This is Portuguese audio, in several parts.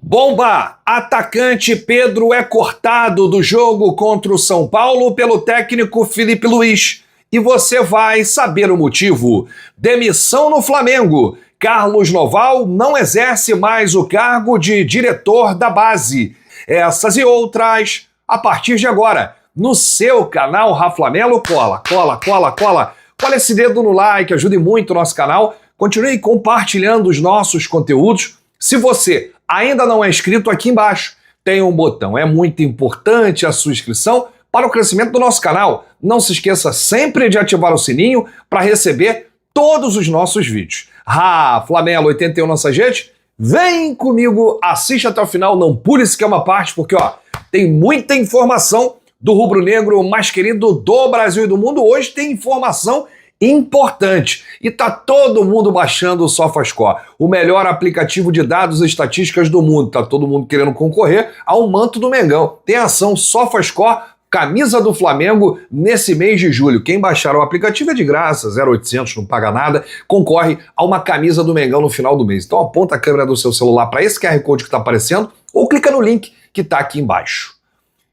Bomba! Atacante Pedro é cortado do jogo contra o São Paulo pelo técnico Filipe Luís. E você vai saber o motivo. Demissão no Flamengo. Carlos Noval não exerce mais o cargo de diretor da base. Essas e outras a partir de agora. No seu canal Raflamelo, cola. Cola esse dedo no like, ajude muito o nosso canal. Continue compartilhando os nossos conteúdos. Se você ainda não é inscrito, aqui embaixo tem um botão. É muito importante a sua inscrição para o crescimento do nosso canal. Não se esqueça sempre de ativar o sininho para receber todos os nossos vídeos. Raflamelo 81 nossa gente, vem comigo, assiste até o final, não pule sequer uma parte, porque tem muita informação do rubro-negro mais querido do Brasil e do mundo. Hoje tem informação importante. E tá todo mundo baixando o SofaScore, o melhor aplicativo de dados e estatísticas do mundo. Tá todo mundo querendo concorrer ao manto do Mengão. Tem ação SofaScore, camisa do Flamengo, nesse mês de julho. Quem baixar o aplicativo é de graça, 0,800, não paga nada, concorre a uma camisa do Mengão no final do mês. Então aponta a câmera do seu celular para esse QR Code que tá aparecendo ou clica no link que tá aqui embaixo.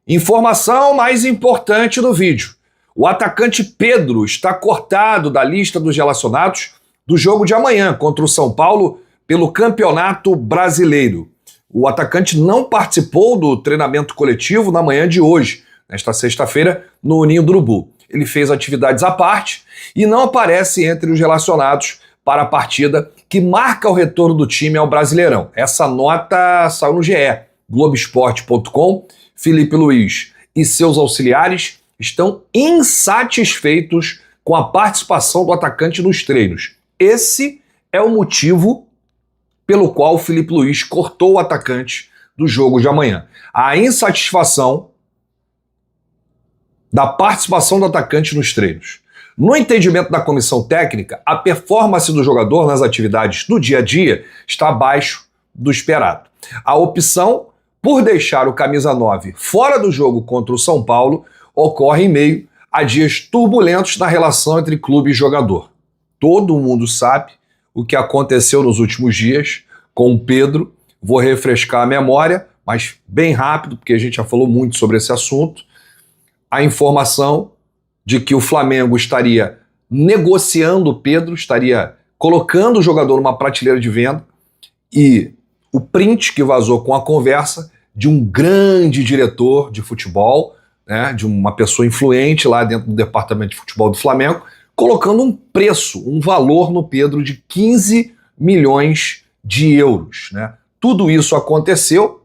Informação mais importante do vídeo. O atacante Pedro está cortado da lista dos relacionados do jogo de amanhã contra o São Paulo pelo Campeonato Brasileiro. O atacante não participou do treinamento coletivo na manhã de hoje, nesta sexta-feira, no Ninho do Urubu. Ele fez atividades à parte e não aparece entre os relacionados para a partida que marca o retorno do time ao Brasileirão. Essa nota saiu no GE. Globoesporte.com. Filipe Luís e seus auxiliares estão insatisfeitos com a participação do atacante nos treinos. Esse é o motivo pelo qual o Filipe Luís cortou o atacante do jogo de amanhã. A insatisfação da participação do atacante nos treinos. No entendimento da comissão técnica, a performance do jogador nas atividades do dia a dia está abaixo do esperado. A opção por deixar o camisa 9 fora do jogo contra o São Paulo ocorre em meio a dias turbulentos na relação entre clube e jogador. Todo mundo sabe o que aconteceu nos últimos dias com o Pedro. Vou refrescar a memória, mas bem rápido, porque a gente já falou muito sobre esse assunto. A informação de que o Flamengo estaria negociando o Pedro, estaria colocando o jogador numa prateleira de venda, e o print que vazou com a conversa de um grande diretor de futebol, de uma pessoa influente lá dentro do departamento de futebol do Flamengo, colocando um preço, um valor no Pedro de 15 milhões de euros. Tudo isso aconteceu,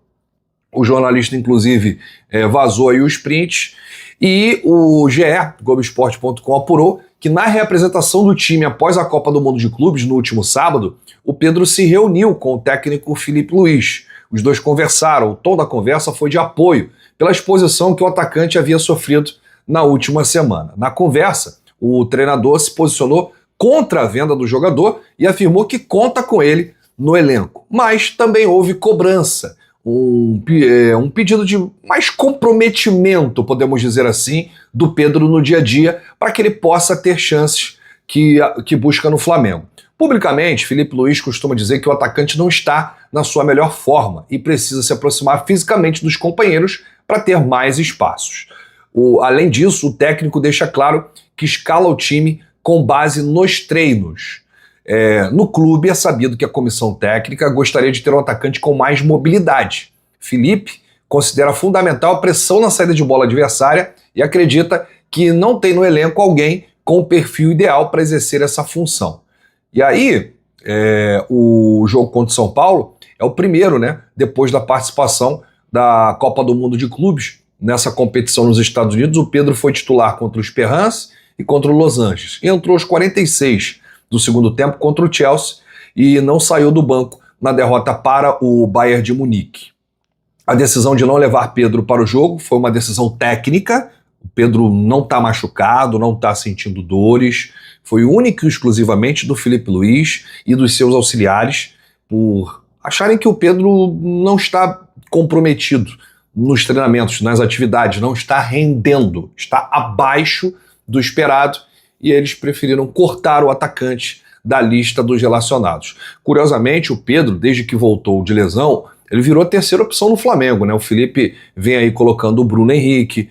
o jornalista inclusive vazou aí os prints, e o GE, Globoesporte.com, apurou que na reapresentação do time após a Copa do Mundo de Clubes, no último sábado, o Pedro se reuniu com o técnico Filipe Luís. Os dois conversaram, o tom da conversa foi de apoio pela exposição que o atacante havia sofrido na última semana. Na conversa, o treinador se posicionou contra a venda do jogador e afirmou que conta com ele no elenco. Mas também houve cobrança, um pedido de mais comprometimento, podemos dizer assim, do Pedro no dia a dia, para que ele possa ter chances que busca no Flamengo. Publicamente, Filipe Luís costuma dizer que o atacante não está na sua melhor forma e precisa se aproximar fisicamente dos companheiros para ter mais espaços. Além disso, o técnico deixa claro que escala o time com base nos treinos. No clube é sabido que a comissão técnica gostaria de ter um atacante com mais mobilidade. Filipe considera fundamental a pressão na saída de bola adversária e acredita que não tem no elenco alguém com o perfil ideal para exercer essa função. E aí, o jogo contra o São Paulo é o primeiro, depois da participação da Copa do Mundo de Clubes nessa competição nos Estados Unidos. O Pedro foi titular contra o Esperance e contra o Los Angeles. Entrou aos 46 do segundo tempo contra o Chelsea e não saiu do banco na derrota para o Bayern de Munique. A decisão de não levar Pedro para o jogo foi uma decisão técnica. O Pedro não está machucado, não está sentindo dores. Foi único e exclusivamente do Filipe Luís e dos seus auxiliares por acharem que o Pedro não está comprometido nos treinamentos, nas atividades, não está rendendo, está abaixo do esperado, e eles preferiram cortar o atacante da lista dos relacionados. Curiosamente, o Pedro, desde que voltou de lesão, ele virou a terceira opção no Flamengo, né? O Felipe vem aí colocando o Bruno Henrique,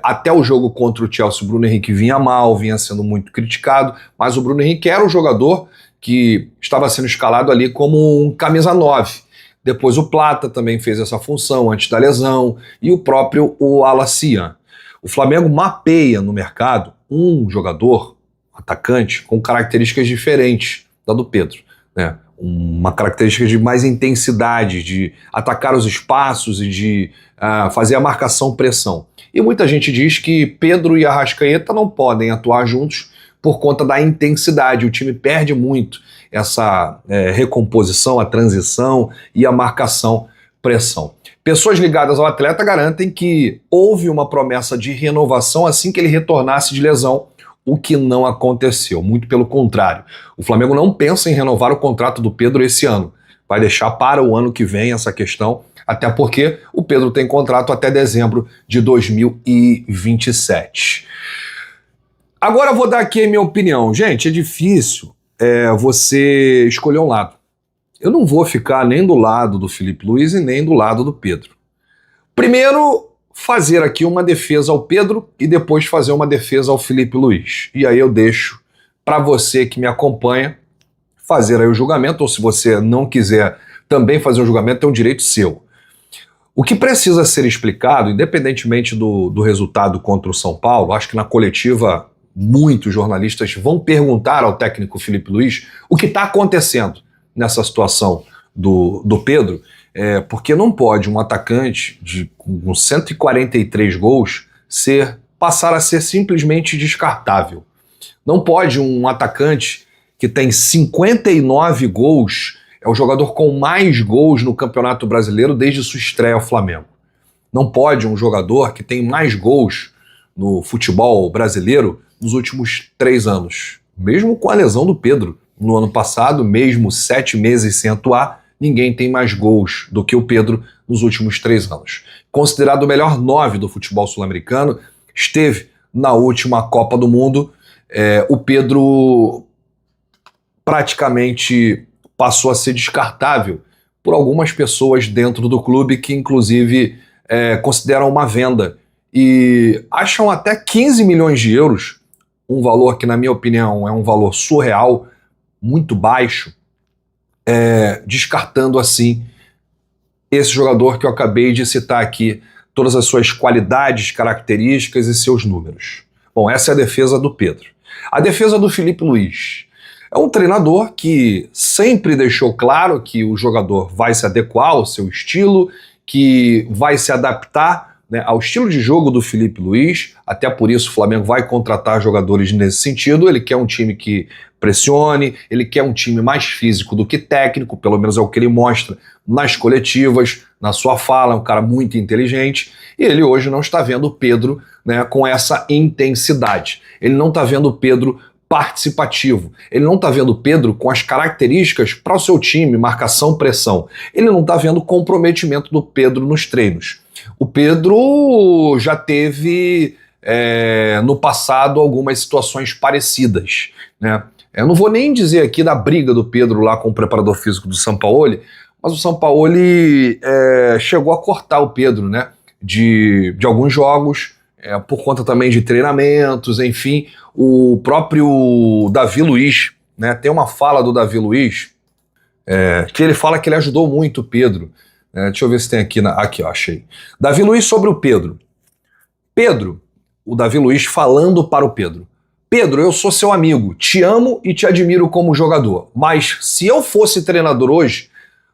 até o jogo contra o Chelsea o Bruno Henrique vinha mal, vinha sendo muito criticado, mas o Bruno Henrique era o jogador que estava sendo escalado ali como um camisa 9. Depois o Plata também fez essa função antes da lesão, e o próprio Alacian. O Flamengo mapeia no mercado um jogador, atacante, com características diferentes da do Pedro, né? Uma característica de mais intensidade, de atacar os espaços e de fazer a marcação-pressão. E muita gente diz que Pedro e Arrascaeta não podem atuar juntos por conta da intensidade. O time perde muito essa recomposição, a transição e a marcação-pressão. Pessoas ligadas ao atleta garantem que houve uma promessa de renovação assim que ele retornasse de lesão, o que não aconteceu, muito pelo contrário. O Flamengo não pensa em renovar o contrato do Pedro esse ano. Vai deixar para o ano que vem essa questão, até porque o Pedro tem contrato até dezembro de 2027. Agora eu vou dar aqui a minha opinião. Gente, é difícil você escolher um lado. Eu não vou ficar nem do lado do Filipe Luís e nem do lado do Pedro. Primeiro, fazer aqui uma defesa ao Pedro e depois fazer uma defesa ao Filipe Luís. E aí eu deixo para você que me acompanha fazer aí o julgamento, ou se você não quiser também fazer o julgamento, é um direito seu. O que precisa ser explicado, independentemente do resultado contra o São Paulo, acho que na coletiva muitos jornalistas vão perguntar ao técnico Filipe Luís o que está acontecendo nessa situação do Pedro, porque não pode um atacante com 143 gols passar a ser simplesmente descartável. Não pode um atacante que tem 59 gols, é o jogador com mais gols no Campeonato Brasileiro desde sua estreia ao Flamengo. Não pode um jogador que tem mais gols no futebol brasileiro nos últimos 3 anos. Mesmo com a lesão do Pedro no ano passado, mesmo 7 meses sem atuar, ninguém tem mais gols do que o Pedro nos últimos 3 anos. Considerado o melhor 9 do futebol sul-americano, esteve na última Copa do Mundo. O Pedro praticamente passou a ser descartável por algumas pessoas dentro do clube que, inclusive, consideram uma venda e acham até 15 milhões de euros, um valor que, na minha opinião, é um valor surreal, muito baixo, descartando assim esse jogador que eu acabei de citar aqui, todas as suas qualidades, características e seus números. Bom, essa é a defesa do Pedro. A defesa do Filipe Luís. É um treinador que sempre deixou claro que o jogador vai se adequar ao seu estilo, que vai se adaptar, né, ao estilo de jogo do Filipe Luís. Até por isso o Flamengo vai contratar jogadores nesse sentido. Ele quer um time que pressione, ele quer um time mais físico do que técnico, pelo menos é o que ele mostra nas coletivas, na sua fala. É um cara muito inteligente e ele hoje não está vendo o Pedro, né, com essa intensidade. Ele não está vendo o Pedro participativo. Ele não está vendo o Pedro com as características para o seu time, marcação, pressão. Ele não está vendo o comprometimento do Pedro nos treinos. O Pedro já teve no passado algumas situações parecidas, né? Eu não vou nem dizer aqui da briga do Pedro lá com o preparador físico do Sampaoli, mas o Sampaoli chegou a cortar o Pedro, né, de alguns jogos, por conta também de treinamentos, enfim. O próprio Davi Luiz, né, tem uma fala do Davi Luiz, que ele fala que ele ajudou muito o Pedro. Deixa eu ver se tem aqui. Aqui, ó, achei. Davi Luiz sobre o Pedro. Pedro, o Davi Luiz falando para o Pedro. Pedro, eu sou seu amigo, te amo e te admiro como jogador, mas se eu fosse treinador hoje,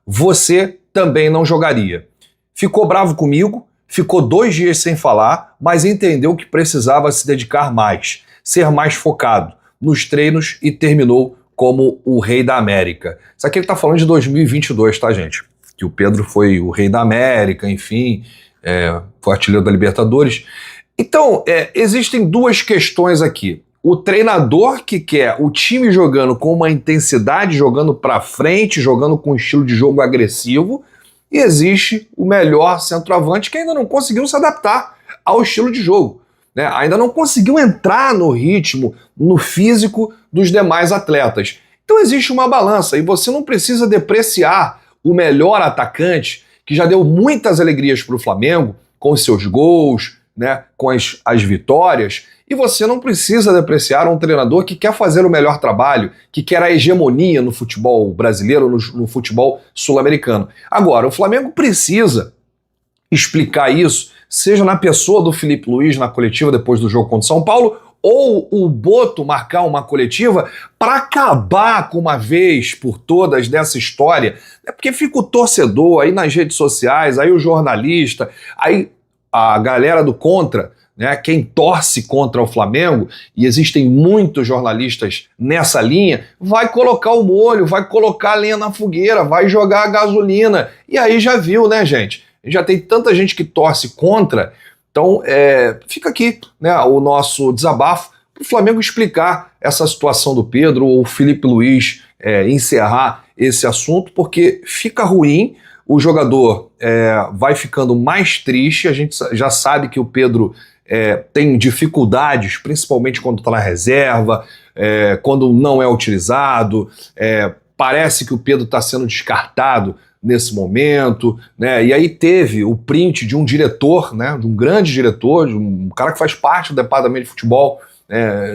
você também não jogaria. Ficou bravo comigo, ficou 2 dias sem falar, mas entendeu que precisava se dedicar mais, ser mais focado nos treinos e terminou como o rei da América. Isso aqui ele tá falando de 2022, tá, gente? Que o Pedro foi o rei da América, enfim, foi artilheiro da Libertadores. Então, existem 2 questões aqui. O treinador que quer o time jogando com uma intensidade, jogando para frente, jogando com um estilo de jogo agressivo, e existe o melhor centroavante que ainda não conseguiu se adaptar ao estilo de jogo, né? Ainda não conseguiu entrar no ritmo, no físico dos demais atletas. Então existe uma balança e você não precisa depreciar o melhor atacante, que já deu muitas alegrias para o Flamengo, com os seus gols, né, com as vitórias, e você não precisa depreciar um treinador que quer fazer o melhor trabalho, que quer a hegemonia no futebol brasileiro, no futebol sul-americano. Agora, o Flamengo precisa explicar isso, seja na pessoa do Filipe Luís na coletiva depois do jogo contra o São Paulo, ou o Boto marcar uma coletiva para acabar com uma vez por todas dessa história. É porque fica o torcedor aí nas redes sociais, aí o jornalista, aí a galera do contra, né, quem torce contra o Flamengo, e existem muitos jornalistas nessa linha, vai colocar o molho, vai colocar a lenha na fogueira, vai jogar a gasolina. E aí já viu, né, gente? Já tem tanta gente que torce contra. Então, fica aqui, né, o nosso desabafo para o Flamengo explicar essa situação do Pedro, ou o Filipe Luís encerrar esse assunto, porque fica ruim, o jogador vai ficando mais triste, a gente já sabe que o Pedro tem dificuldades, principalmente quando está na reserva, quando não é utilizado, parece que o Pedro está sendo descartado nesse momento, né? E aí teve o print de um diretor, né, de um grande diretor, de um cara que faz parte do departamento de futebol,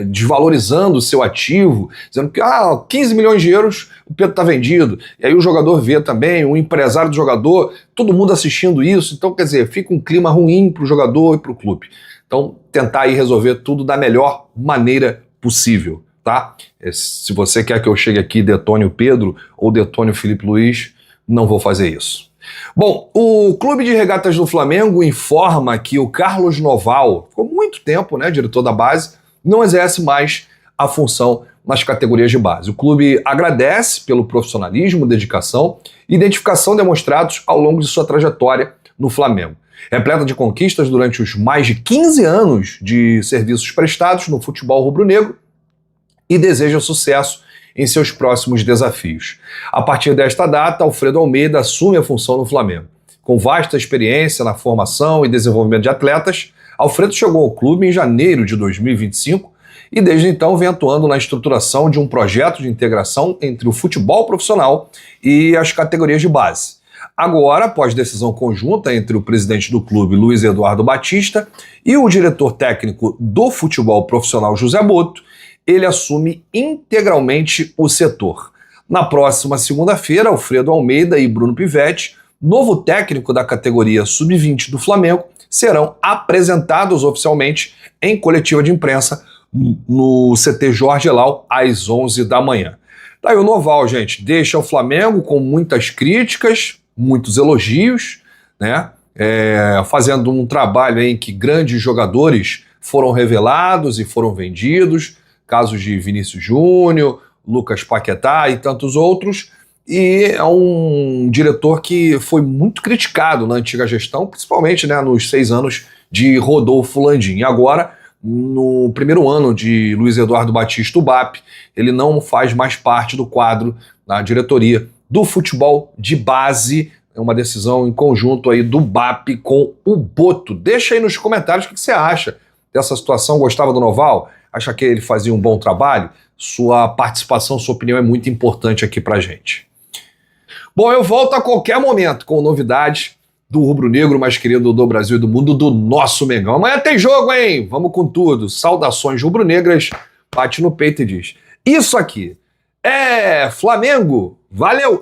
desvalorizando o seu ativo, dizendo que 15 milhões de euros o Pedro está vendido. E aí o jogador vê também, o empresário do jogador, todo mundo assistindo isso. Então, quer dizer, fica um clima ruim para o jogador e para o clube. Então, tentar aí resolver tudo da melhor maneira possível, tá? Se você quer que eu chegue aqui e detone o Pedro ou detone o Filipe Luís, não vou fazer isso. Bom, o Clube de Regatas do Flamengo informa que o Carlos Noval, ficou muito tempo, né, diretor da base, não exerce mais a função nas categorias de base. O clube agradece pelo profissionalismo, dedicação e identificação demonstrados ao longo de sua trajetória no Flamengo. Repleta de conquistas durante os mais de 15 anos de serviços prestados no futebol rubro-negro e deseja sucesso em seus próximos desafios. A partir desta data, Alfredo Almeida assume a função no Flamengo. Com vasta experiência na formação e desenvolvimento de atletas, Alfredo chegou ao clube em janeiro de 2025 e desde então vem atuando na estruturação de um projeto de integração entre o futebol profissional e as categorias de base. Agora, após decisão conjunta entre o presidente do clube, Luiz Eduardo Batista, e o diretor técnico do futebol profissional, José Boto, ele assume integralmente o setor. Na próxima segunda-feira, Alfredo Almeida e Bruno Pivetti, novo técnico da categoria sub-20 do Flamengo, serão apresentados oficialmente em coletiva de imprensa no CT Jorge Elal às 11 da manhã. Daí o Noval, gente, deixa o Flamengo com muitas críticas, muitos elogios, né? Fazendo um trabalho em que grandes jogadores foram revelados e foram vendidos, casos de Vinícius Júnior, Lucas Paquetá e tantos outros, e é um diretor que foi muito criticado na antiga gestão, principalmente, né, nos 6 anos de Rodolfo Landim. E agora, no primeiro ano de Luiz Eduardo Batista, o BAP, ele não faz mais parte do quadro da diretoria do futebol de base. É uma decisão em conjunto aí do BAP com o Boto. Deixa aí nos comentários o que você acha dessa situação. Gostava do Noval? Acha que ele fazia um bom trabalho? Sua participação, sua opinião é muito importante aqui pra gente. Bom, eu volto a qualquer momento com novidades do rubro-negro mais querido do Brasil e do mundo, do nosso Mengão. Amanhã tem jogo, hein? Vamos com tudo. Saudações rubro-negras. Bate no peito e diz: isso aqui é Flamengo. Valeu!